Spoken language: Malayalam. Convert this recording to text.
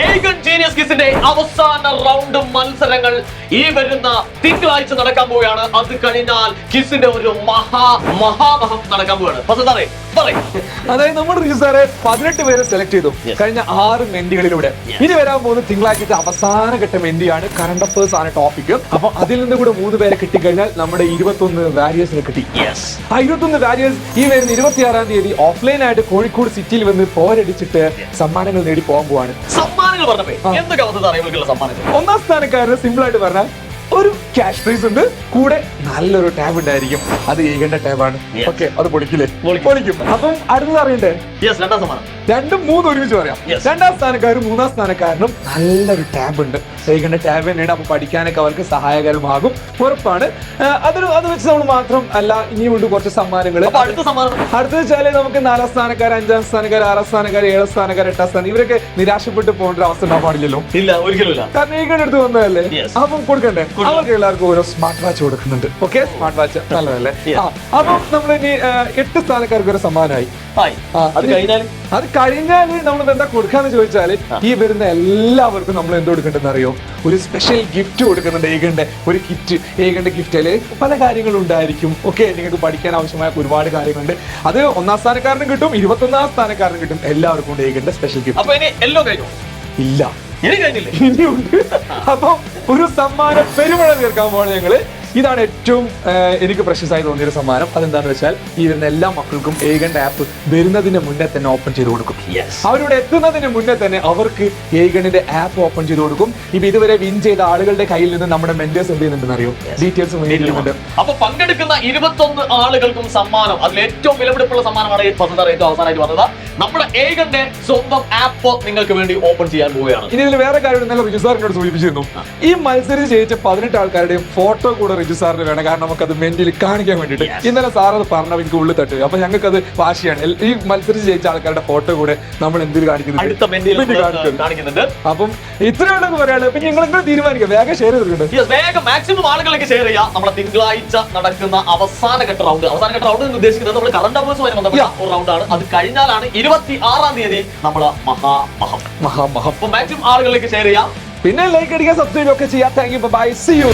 ഏഗൺ ജീനിയസ് ക്വിസിന്റെ അവസാന റൗണ്ട് മത്സരങ്ങൾ ഈ വരുന്ന തിങ്കളാഴ്ച നടക്കാൻ പോവുകയാണ്. അത് കഴിഞ്ഞാൽ ക്വിസിന്റെ ഒരു മഹാമഹം നടക്കാൻ പോവുകയാണ്. അതായത് നമ്മൾ റിജിസാറെ 18 പേരെ സെലക്ട് ചെയ്തു കഴിഞ്ഞ 6 മെന്റികളിലൂടെ. ഇനി വരാൻ പോകുന്ന തിങ്കളാഴ്ചത്തെ അവസാന ഘട്ട മെന്റിയാണ് കറണ്ട് അഫേഴ്സ് ആണ് ടോപ്പിക്. അപ്പൊ അതിൽ നിന്ന് കൂടെ 3 പേരെ കിട്ടിക്കഴിഞ്ഞാൽ നമ്മുടെ 21 വാരിയേഴ്സിനെ കിട്ടി. ആ 21 വാരിയേഴ്സ് ഈ വരുന്ന 26-ാം തീയതി ഓഫ്ലൈൻ ആയിട്ട് കോഴിക്കോട് സിറ്റിയിൽ വന്ന് പോരടിച്ചിട്ട് സമ്മാനങ്ങൾ നേടി പോകാൻ പോവാണ്. ഒന്നാം സ്ഥാനക്കാരന് സിമ്പിൾ ആയിട്ട് പറഞ്ഞാൽ ഒരു ക്യാഷ് പ്രൈസ് ഉണ്ട്, കൂടെ നല്ലൊരു ടാബ് ഉണ്ടായിരിക്കും. അത് ഏകണ്ട ടാബാണ്. ഓക്കെ, അത് പൊളിക്കും. അപ്പം അടുത്തത് അറിയണ്ടേ? 2, 3 ഒരുമിച്ച് പറയാം. 2ാം സ്ഥാനക്കാരും 3ാം സ്ഥാനക്കാരനും നല്ലൊരു ടാബ് ഉണ്ട്. ഏകണ്ട ടാബ് തന്നെയാണ്. അപ്പൊ പഠിക്കാനൊക്കെ അവർക്ക് സഹായകരമാകും, ഉറപ്പാണ്. അത് വെച്ച് നമ്മൾ മാത്രം അല്ല, ഇനിയുണ്ട് കുറച്ച് സമ്മാനങ്ങൾ. അടുത്ത വെച്ചാല് നമുക്ക് 4ാം സ്ഥാനക്കാർ, 5ാം സ്ഥാനക്കാർ, 6ാം സ്ഥാനക്കാർ, 7ാം സ്ഥാനക്കാർ, 8ാം സ്ഥാനം ഇവരൊക്കെ നിരാശപ്പെട്ട് പോകേണ്ട ഒരു അവസ്ഥ ഉണ്ടാവാൻ പാടില്ലല്ലോ. ഇല്ല, ഒരിക്കലും. കാരണം ഏകണ്ട അടുത്ത് വന്നതല്ലേ, അപ്പം കൊടുക്കണ്ടേ? അവർക്ക് എല്ലാവർക്കും ഓരോ സ്മാർട്ട് വാച്ച് കൊടുക്കുന്നുണ്ട്. ഓക്കെ, സ്മാർട്ട് വാച്ച് നല്ലതല്ലേ? അപ്പം നമ്മൾ ഇനി 8 സ്ഥാനക്കാർക്ക് ഒരു സമ്മാനമായി. അത് കഴിഞ്ഞാല് നമ്മൾ എന്താ കൊടുക്കാന്ന് ചോദിച്ചാല് ഈ വരുന്ന എല്ലാവർക്കും നമ്മൾ എന്ത് കൊടുക്കണ്ടെന്ന് അറിയോ? ഒരു സ്പെഷ്യൽ ഗിഫ്റ്റ് കൊടുക്കുന്നുണ്ട്. ഏകന്റെ ഒരു കിറ്റ്. ഏകന്റെ ഗിഫ്റ്റില് പല കാര്യങ്ങളും ഉണ്ടായിരിക്കും. ഓക്കെ, നിങ്ങൾക്ക് പഠിക്കാൻ ആവശ്യമായ ഒരുപാട് കാര്യങ്ങളുണ്ട്. അത് 1ാം സ്ഥാനക്കാരനും കിട്ടും, 21ാം സ്ഥാനക്കാരനും കിട്ടും. എല്ലാവർക്കും ഉണ്ട് ഏകന്റെ സ്പെഷ്യൽ ഗിഫ്റ്റ്. ഇല്ല, ഇനിയുണ്ട്. അപ്പൊ ഒരു സമ്മാന പെരുമഴ തീർക്കാൻ പോവാണ് ഞങ്ങള്. ഇതാണ് ഏറ്റവും എനിക്ക് പ്രശസ്തമായി തോന്നിയൊരു സമ്മാനം. അതെന്താണെന്ന് വെച്ചാൽ ഈ വരുന്ന എല്ലാ മക്കൾക്കും ഏകണ്ട ആപ്പ് വരുന്നതിന് മുന്നേ തന്നെ ഓപ്പൺ ചെയ്ത് കൊടുക്കും. അവരിവിടെ എത്തുന്നതിന് മുന്നേ തന്നെ അവർക്ക് ഏകണ്ടിന്റെ ആപ്പ് ഓപ്പൺ ചെയ്ത് കൊടുക്കും. ഇപ്പൊ ഇതുവരെ വിൻ ചെയ്ത ആളുകളുടെ കയ്യിൽ നിന്ന് നമ്മുടെ മെന്റേഴ്സ് എന്ത് ചെയ്യുന്നുണ്ടെന്ന് അറിയോ? ഡീറ്റെയിൽസ് നേടിയിട്ടുണ്ട്. അപ്പൊ പങ്കെടുക്കുന്ന 21 ആളുകൾക്കും സമ്മാനം. അതിൽ ഏറ്റവും വിലപിടിപ്പുള്ള സമ്മാനമാണ് ഏറ്റവും അവസാനമായിട്ട് വന്നത്. നമ്മുടെ ഏകന്റെ സ്വന്തം ആപ്പ് നിങ്ങൾക്ക് വേണ്ടി ഓപ്പൺ ചെയ്യാൻ പോവുകയാണ്. ഇനി ഇതിൽ വേറെ കാര്യം ഇന്നലെ റിജു സാറിനോട് സൂചിപ്പിച്ചിരുന്നു. ഈ മത്സരം ജയിച്ച 18 ആൾക്കാരുടെയും ഫോട്ടോ കൂടെ റിജു സാറിന് വേണം. കാരണം നമുക്കത് മെന്റിൽ കാണിക്കാൻ വേണ്ടിട്ട്. ഇന്നലെ സാർ അത് പറഞ്ഞ എനിക്ക് ഉള്ളിൽ തട്ട്. അപ്പൊ ഞങ്ങൾക്ക് അത് വാശിയാണ്. ഈ മത്സരിച്ച് ജയിച്ച ആൾക്കാരുടെ ഫോട്ടോ കൂടെ നമ്മൾ എന്തിൽ കാണിക്കുന്നുണ്ട്. അപ്പം ഇത്രയുള്ളൊക്കെ പറയാനുള്ളത്. പിന്നെ നിങ്ങൾ തീരുമാനിക്കുക. വേഗം ഷെയർ ചെയ്തിട്ടുണ്ട്. വേഗം മാക്സിമം ആളുകളിലേക്ക് ഷെയർ ചെയ്യാം. നമ്മുടെ തിങ്കളാഴ്ച നടക്കുന്ന അവസാന ഘട്ട റൗണ്ട് എന്ന് ഉദ്ദേശിക്കുന്നത് നമ്മൾ കറണ്ട് അഫേഴ്സുമായി ബന്ധപ്പെട്ട ഒരു റൗണ്ടാണ്. അത് കഴിഞ്ഞാലാണ് 26-ാം തീയതി നമ്മള് മഹാമഹം. മാക്സിമം ആളുകളിലേക്ക് ഷെയർ ചെയ്യാം. പിന്നെ ലൈക്ക് അടിക്കാൻ, സബ്സ്ക്രൈബ് ഒക്കെ ചെയ്യാം. Thank you, bye, see U.